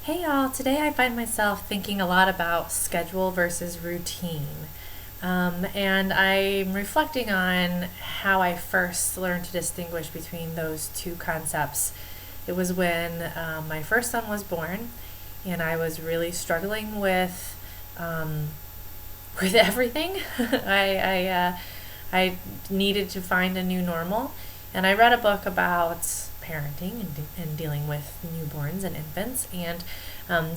Hey y'all, today I find myself thinking a lot about schedule versus routine. And I'm reflecting on how I first learned to distinguish between those two concepts. It was when my first son was born, and I was really struggling um, with everything. I needed to find a new normal, and I read a book about parenting and dealing with newborns and infants, and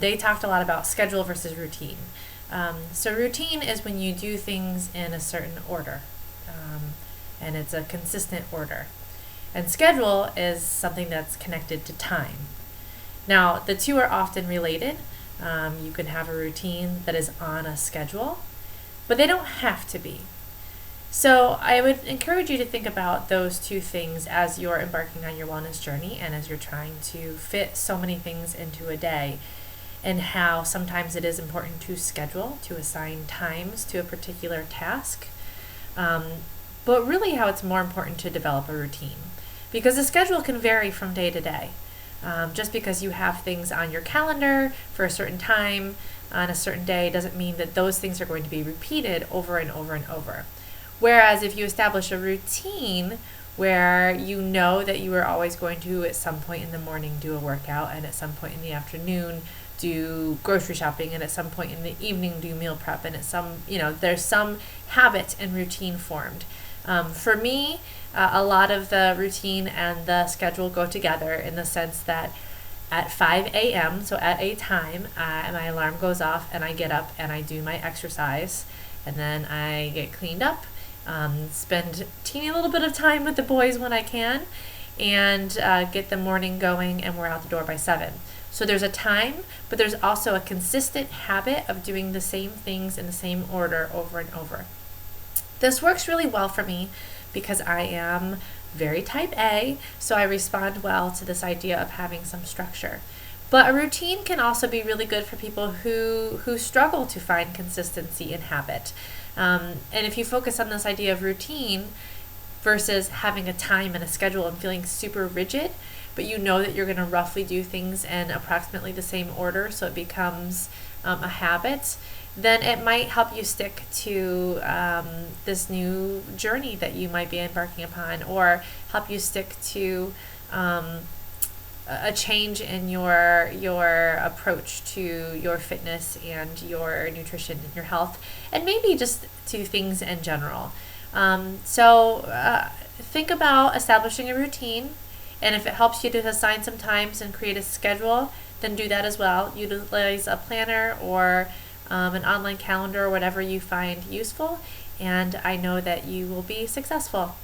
they talked a lot about schedule versus routine. So routine is when you do things in a certain order, um, and it's a consistent order. And schedule is something that's connected to time. Now, the two are often related. You can have a routine that is on a schedule, but they don't have to be. So, I would encourage you to think about those two things as you're embarking on your wellness journey and as you're trying to fit so many things into a day, and how sometimes it is important to schedule, to assign times to a particular task, um, but really how it's more important to develop a routine. Because the schedule can vary from day to day. Just because you have things on your calendar for a certain time on a certain day doesn't mean that those things are going to be repeated over and over and over. Whereas if you establish a routine where you know that you are always going to, at some point in the morning, do a workout, and at some point in the afternoon, do grocery shopping, and at some point in the evening, do meal prep, and there's some habit and routine formed. For me, a lot of the routine and the schedule go together in the sense that at 5 a.m., so at a time, my alarm goes off and I get up and I do my exercise, and then I get cleaned up, spend a teeny little bit of time with the boys when I can, and get the morning going, and we're out the door by 7. So there's a time, but there's also a consistent habit of doing the same things in the same order over and over. This works really well for me because I am very type A, so I respond well to this idea of having some structure. But a routine can also be really good for people who struggle to find consistency in habit. And if you focus on this idea of routine versus having a time and a schedule and feeling super rigid, but you know that you're going to roughly do things in approximately the same order, so it becomes a habit, then it might help you stick to this new journey that you might be embarking upon, or help you stick to a change in your approach to your fitness and your nutrition and your health, and maybe just to things in general. So think about establishing a routine, and if it helps you to assign some times and create a schedule, then do that as well. Utilize a planner or an online calendar or whatever you find useful, and I know that you will be successful.